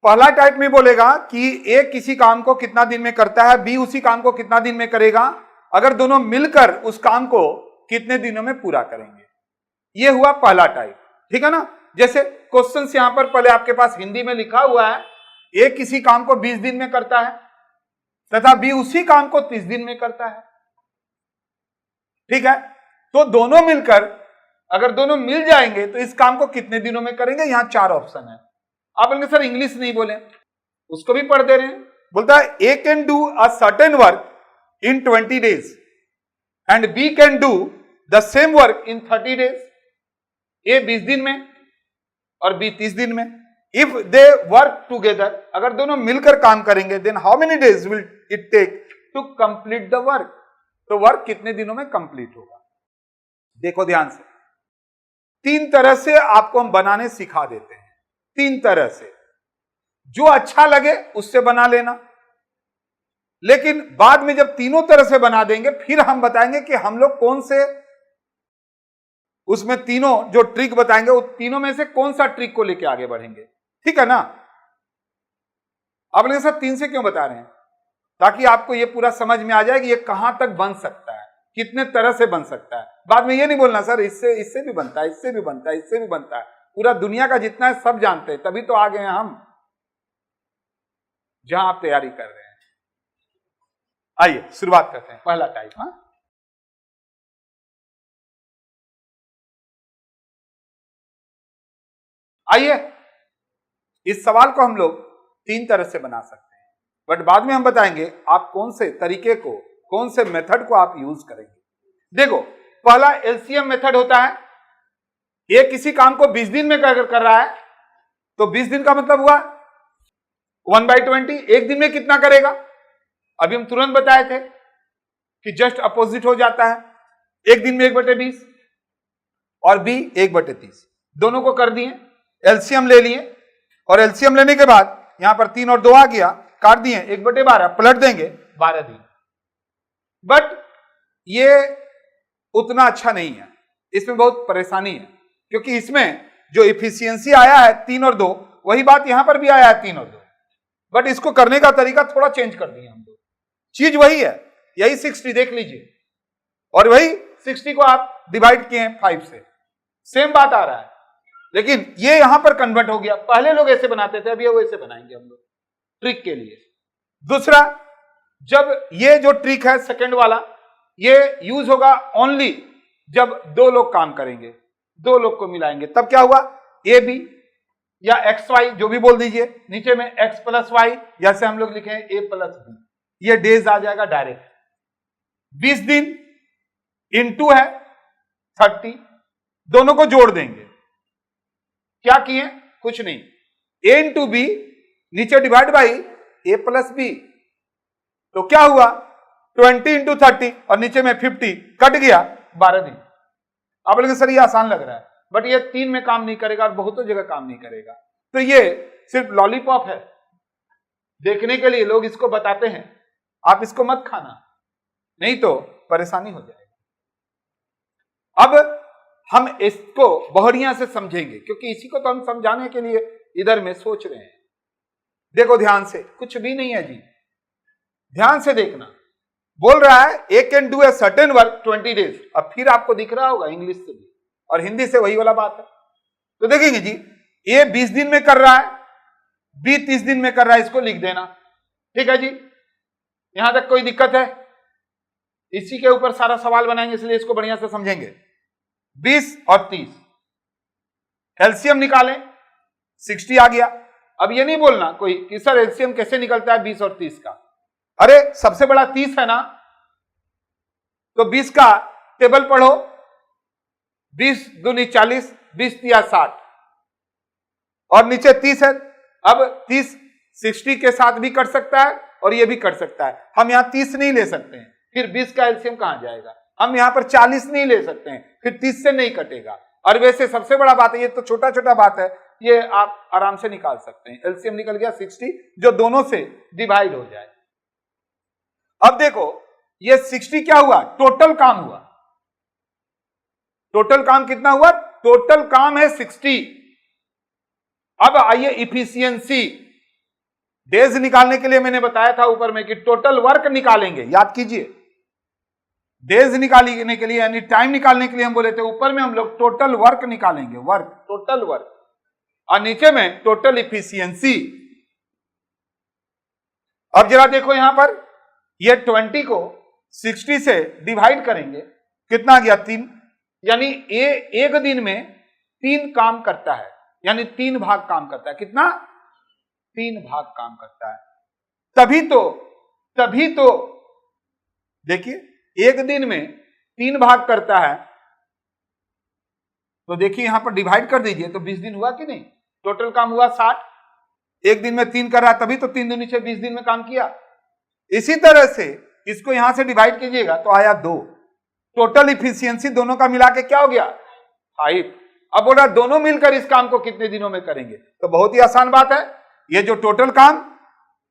पहला टाइप में बोलेगा कि ए किसी काम को कितना दिन में करता है, बी उसी काम को कितना दिन में करेगा, अगर दोनों मिलकर उस काम को कितने दिनों में पूरा करेंगे। ये हुआ पहला टाइप, ठीक है ना। जैसे क्वेश्चन यहां पर पहले आपके पास हिंदी में लिखा हुआ है, ए किसी काम को 20 दिन में करता है तथा बी उसी काम को 30 दिन में करता है, ठीक है। तो दोनों मिलकर अगर दोनों मिल जाएंगे तो इस काम को कितने दिनों में करेंगे। यहां 4 ऑप्शन है। आप बोलेंगे सर इंग्लिश नहीं बोले, उसको भी पढ़ दे रहे हैं। बोलता है A can do a certain work in 20 days and B can do the same work in 30 days। A 20 दिन में और बी 30 दिन में। इफ दे वर्क टुगेदर, अगर दोनों मिलकर काम करेंगे, then how many days will it take to complete the work. तो वर्क कितने दिनों में कंप्लीट होगा। देखो ध्यान से, 3 तरह से आपको हम बनाने सिखा देते हैं, 3 तरह से। जो अच्छा लगे उससे बना लेना, लेकिन बाद में जब तीनों तरह से बना देंगे फिर हम बताएंगे कि हम लोग कौन से, उसमें तीनों जो ट्रिक बताएंगे उन तीनों में से कौन सा ट्रिक को लेके आगे बढ़ेंगे, ठीक है ना। आप लोग सर 3 से क्यों बता रहे हैं, ताकि आपको यह पूरा समझ में आ जाए कि यह कहां तक बन सकता है, कितने तरह से बन सकता है। बाद में यह नहीं बोलना सर इससे भी बनता है, इससे भी बनता है, इससे भी बनता है। पूरा दुनिया का जितना है सब जानते हैं, तभी तो आ गए हैं हम जहां आप तैयारी कर रहे हैं। आइए शुरुआत करते हैं। पहला टाइप, हाँ आइए, इस सवाल को हम लोग 3 तरह से बना सकते हैं, बट बाद में हम बताएंगे आप कौन से तरीके को, कौन से मेथड को आप यूज करेंगे। देखो पहला एलसीएम मेथड होता है। ये किसी काम को 20 दिन में कर रहा है, तो 20 दिन का मतलब हुआ 1/20। एक दिन में कितना करेगा, अभी हम तुरंत बताए थे कि जस्ट अपोजिट हो जाता है। एक दिन में 1/20 और बी 1/30, दोनों को कर दिए, एलसीएम ले लिए, और एलसीएम लेने के बाद यहां पर 3 और 2 आ गया, काट दिए, 1/12 पलट देंगे 12 दिन। बट ये उतना अच्छा नहीं है, इसमें बहुत परेशानी है, क्योंकि इसमें जो इफिशियंसी आया है 3 और 2, वही बात यहां पर भी आया है 3 और 2, बट इसको करने का तरीका थोड़ा चेंज कर दिया हम लोग। चीज वही है, यही 60 देख लीजिए, और वही 60 को आप डिवाइड किए 5 से, सेम बात आ रहा है, लेकिन ये यहां पर कन्वर्ट हो गया। पहले लोग ऐसे बनाते थे, अभी वैसे बनाएंगे हम लोग ट्रिक के लिए। दूसरा, जब ये जो ट्रिक है सेकंड वाला, ये यूज होगा ओनली जब 2 लोग काम करेंगे, 2 लोग को मिलाएंगे, तब क्या हुआ, ए बी या एक्स वाई जो भी बोल दीजिए, नीचे में एक्स प्लस वाई, जैसे हम लोग लिखे हैं ए प्लस बी, ये डेज आ जाएगा डायरेक्ट। 20 दिन इनटू है 30, दोनों को जोड़ देंगे। क्या किए, कुछ नहीं, ए इंटू बी, नीचे divide by A plus B, तो क्या हुआ 20 इंटू 30 और नीचे में 50, कट गया 12 दिन। आप बोलेंगे सर ये आसान लग रहा है, बट ये 3 में काम नहीं करेगा और बहुतों जगह काम नहीं करेगा। तो ये सिर्फ लॉलीपॉप है, देखने के लिए लोग इसको बताते हैं, आप इसको मत खाना, नहीं तो परेशानी हो जाएगी। अब हम इसको बढ़िया से समझेंगे, क्योंकि इसी को तो हम समझाने के लिए इधर में सोच रहे हैं। देखो ध्यान से, कुछ भी नहीं है जी, ध्यान से देखना। बोल रहा है A can do a certain work 20 days। अब फिर आपको दिख रहा होगा इंग्लिश से भी और हिंदी से वही वाला बात है। तो देखेंगे जी, ए 20 दिन में कर रहा है, बी 30 दिन में कर रहा है, इसको लिख देना, ठीक है जी। यहां तक कोई दिक्कत है, इसी के ऊपर सारा सवाल बनाएंगे, इसलिए इसको बढ़िया से समझेंगे। 20 और 30 एलसीएम निकालें, 60 आ गया। अब ये नहीं बोलना कोई कि सर एलसीएम कैसे निकलता है 20 और 30 का, अरे सबसे बड़ा 30 है ना, तो 20 का टेबल पढ़ो, 20 दूनी 40, 20 तिया 60, और नीचे 30 है। अब 30 60 के साथ भी कर सकता है और ये भी कर सकता है। हम यहां 30 नहीं ले सकते हैं, फिर 20 का एलसीएम कहां जाएगा। हम यहां पर 40 नहीं ले सकते हैं, फिर 30 से नहीं कटेगा। और वैसे सबसे बड़ा बात है, ये तो छोटा छोटा बात है, ये आप आराम से निकाल सकते हैं। एलसीएम निकल गया 60, जो दोनों से डिवाइड हो जाए। अब देखो ये 60 क्या हुआ, टोटल काम हुआ। टोटल काम कितना हुआ, टोटल काम है 60। अब आइए इफिशियंसी, डेज निकालने के लिए मैंने बताया था ऊपर में कि टोटल वर्क निकालेंगे, याद कीजिए। डेज निकालने के लिए यानी टाइम निकालने के लिए हम बोले थे ऊपर में हम लोग टोटल वर्क निकालेंगे, वर्क, टोटल वर्क, और नीचे में टोटल इफिशियंसी। अब जरा देखो यहां पर, ये 20 को 60 से डिवाइड करेंगे, कितना गया 3, यानी एक दिन में 3 काम करता है, यानी 3 भाग काम करता है। कितना? 3 भाग काम करता है। तभी तो देखिए एक दिन में 3 भाग करता है, तो देखिए यहां पर डिवाइड कर दीजिए तो 20 दिन हुआ कि नहीं? टोटल काम हुआ 60, एक दिन में 3 कर रहा है, तभी तो 3 दूनी 6, 20 दिन में काम किया। इसी तरह से इसको यहां से डिवाइड कीजिएगा तो आया 2। टोटल इफिशियंसी दोनों का मिला के क्या हो गया? 5। अब बोला दोनों मिलकर इस काम को कितने दिनों में करेंगे? तो बहुत ही आसान बात है, ये जो टोटल काम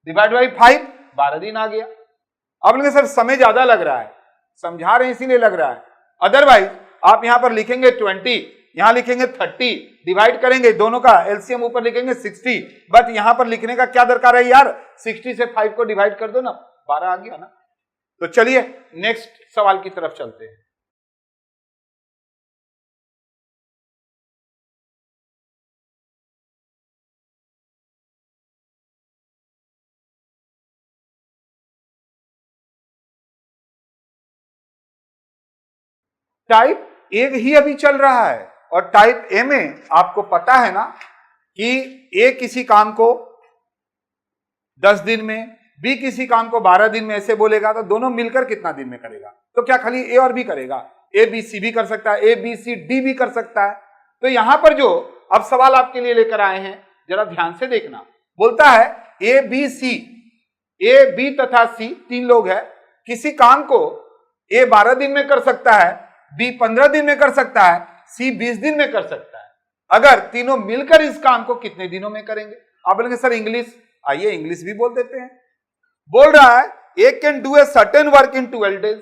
डिवाइड बाई 5, 12 दिन आ गया। अब लगे सर समय ज्यादा लग रहा है, समझा रहे हैं इसीलिए लग रहा है, अदरवाइज आप यहां पर लिखेंगे 20, यहां लिखेंगे 30, डिवाइड करेंगे दोनों का एलसीएम ऊपर लिखेंगे 60, बट यहां पर लिखने का क्या दरकार है यार? 60 से 5 को डिवाइड कर दो ना, 12 आ गया ना। तो चलिए नेक्स्ट सवाल की तरफ चलते हैं। टाइप ए ही अभी चल रहा है, और टाइप ए में आपको पता है ना कि ए किसी काम को 10 दिन में, बी किसी काम को 12 दिन में, ऐसे बोलेगा तो दोनों मिलकर कितना दिन में करेगा? तो क्या खाली ए और बी करेगा? ए बी सी भी कर सकता है, ए बी सी डी भी कर सकता है। तो यहां पर जो अब सवाल आपके लिए लेकर आए हैं जरा ध्यान से देखना, बोलता है A B C, A B तथा सी 3 लोग हैं, किसी काम को ए 12 दिन में कर सकता है, बी 15 दिन में कर सकता है, सी 20 दिन में कर सकता है। अगर तीनों मिलकर इस काम को कितने दिनों में करेंगे? आप बोलेंगे सर इंग्लिश, आइए इंग्लिश भी बोल देते हैं। बोल रहा है A can do a certain work in 12 days,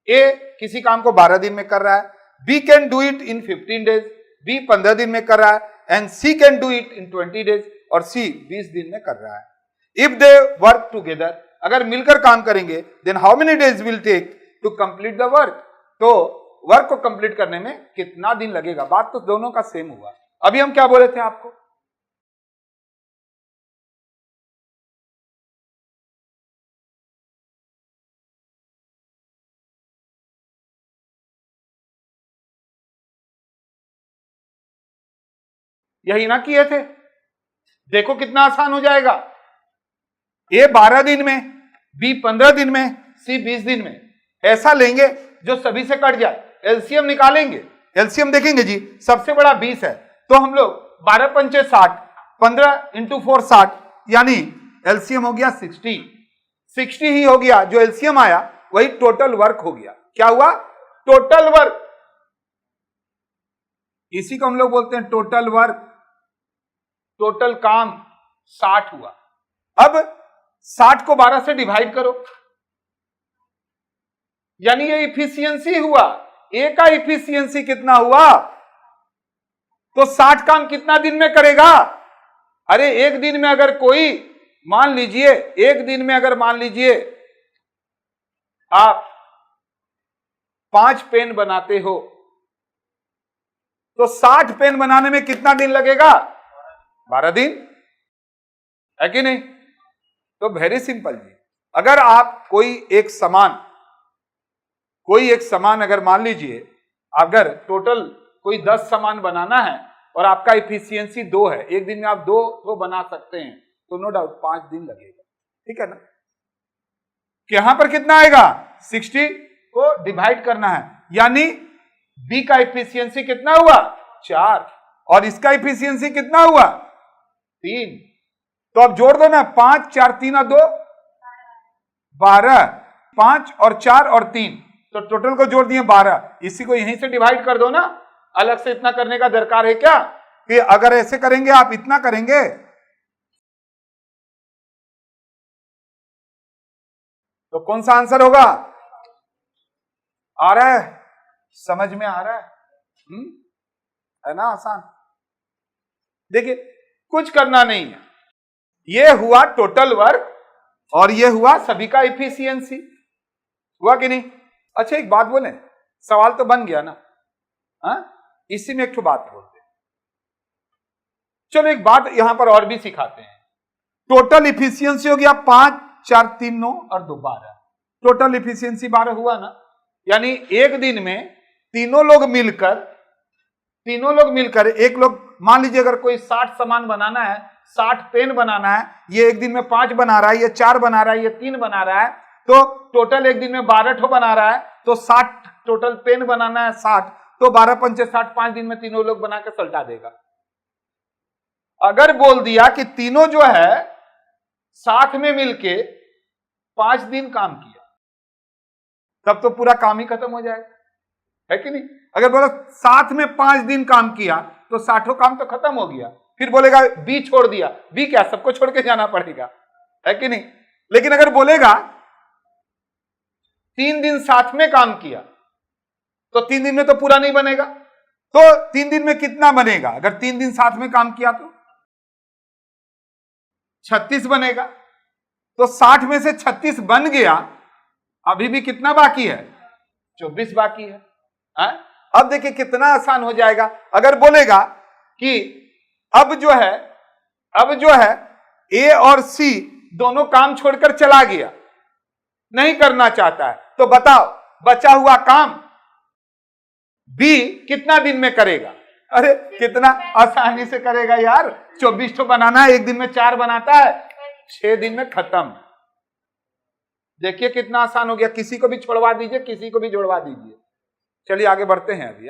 A किसी काम को 12 दिन में कर रहा है, B can do it in 15 days, B 15 दिन में कर रहा है, and C can do it in 20 days, और सी 20 दिन में कर रहा है। इफ दे वर्क टुगेदर, अगर मिलकर काम करेंगे, then how many days will take to complete the work, तो वर्क को कंप्लीट करने में कितना दिन लगेगा? बात तो दोनों का सेम हुआ। अभी हम क्या बोले थे आपको? यही ना किए थे? देखो कितना आसान हो जाएगा। ए 12 दिन में, बी 15 दिन में, सी 20 दिन में, ऐसा लेंगे जो सभी से कट जाए, एलसीएम निकालेंगे। एलसीएम देखेंगे जी, सबसे बड़ा 20 है, तो हम लोग 12 पंचे 60, 15 इंटू 4 60, यानी एलसीएम हो गया 60। 60 ही हो गया, जो एलसीएम आया वही टोटल वर्क हो गया। क्या हुआ? Total work. इसी को हम लोग बोलते हैं टोटल वर्क, टोटल काम 60 हुआ। अब 60 को 12 से डिवाइड करो, यानी ये इफिशियंसी हुआ। ए का इफिशियंसी कितना हुआ? तो 60 काम कितना दिन में करेगा? अरे एक दिन में अगर कोई मान लीजिए, एक दिन में अगर मान लीजिए आप 5 पेन बनाते हो, तो 60 पेन बनाने में कितना दिन लगेगा? 12 दिन, है कि नहीं? तो वेरी सिंपल जी, अगर आप कोई एक सामान अगर मान लीजिए, अगर टोटल कोई 10 सामान बनाना है और आपका इफिशियंसी 2 है, एक दिन में आप 2 तो बना सकते हैं, तो नो डाउट 5 दिन लगेगा। ठीक है ना? कि यहां पर कितना आएगा? 60 को डिवाइड करना है, यानी बी का इफिशियंसी कितना हुआ? 4, और इसका इफिशियंसी कितना हुआ? 3। तो अब जोड़ दो ना, 5 4 3 और 2 12, 5 और 4 और 3, तो टोटल को जोड़ दिए 12। इसी को यहीं से डिवाइड कर दो ना, अलग से इतना करने का दरकार है क्या? कि अगर ऐसे करेंगे आप इतना करेंगे, तो कौन सा आंसर होगा? आ रहा है? समझ में आ रहा है? है ना आसान? देखिए कुछ करना नहीं है, ये हुआ टोटल वर्क और ये हुआ सभी का इफिशियंसी, हुआ कि नहीं? अच्छा एक बात बोले, सवाल तो बन गया ना? इसी में एक बात बोलते हैं। चलो एक बात यहां पर और भी सिखाते हैं। टोटल इफिशियंसी हो गया 5, 4, 3, 9 और 2, 12। टोटल इफिशियंसी 12 हुआ ना? यानी एक दिन में तीनों लोग मिलकर एक लोग, मान लीजिए अगर कोई 60 सामान बनाना है, 60 पेन बनाना है, ये एक दिन में 5 बना रहा है, ये 4 बना रहा है, ये 3 बना रहा है, तो टोटल एक दिन में 12 ठो बना रहा है, तो 60 टोटल पेन बनाना है 60, तो 12 पंचे 60, 5 दिन में तीनों लोग बना के सल्टा देगा। अगर बोल दिया कि तीनों जो है साथ में मिलके 5 दिन काम किया, तब तो पूरा काम ही खत्म हो जाएगा, है कि नहीं? अगर बोला साथ में 5 दिन काम किया तो 60 काम तो खत्म हो गया। फिर बोलेगा बी छोड़ दिया, बी क्या सबको छोड़ के जाना पड़ेगा, है कि नहीं? लेकिन अगर बोलेगा 3 दिन साथ में काम किया तो 3 दिन में तो पूरा नहीं बनेगा, तो 3 दिन में कितना बनेगा? अगर 3 दिन साथ में काम किया तो 36 बनेगा, तो 60 में से 36 बन गया, अभी भी कितना बाकी है? 24 बाकी है। अब देखिए कितना आसान हो जाएगा। अगर बोलेगा कि अब जो है ए और सी दोनों काम छोड़कर चला गया, नहीं करना चाहता है, तो बताओ बचा हुआ काम बी कितना दिन में करेगा? अरे कितना आसानी से करेगा यार, 24 तो बनाना है, एक दिन में 4 बनाता है, 6 दिन में खत्म। देखिए कितना आसान हो गया। किसी को भी छोड़वा दीजिए, किसी को भी जोड़वा दीजिए। चलिए आगे बढ़ते हैं अभी।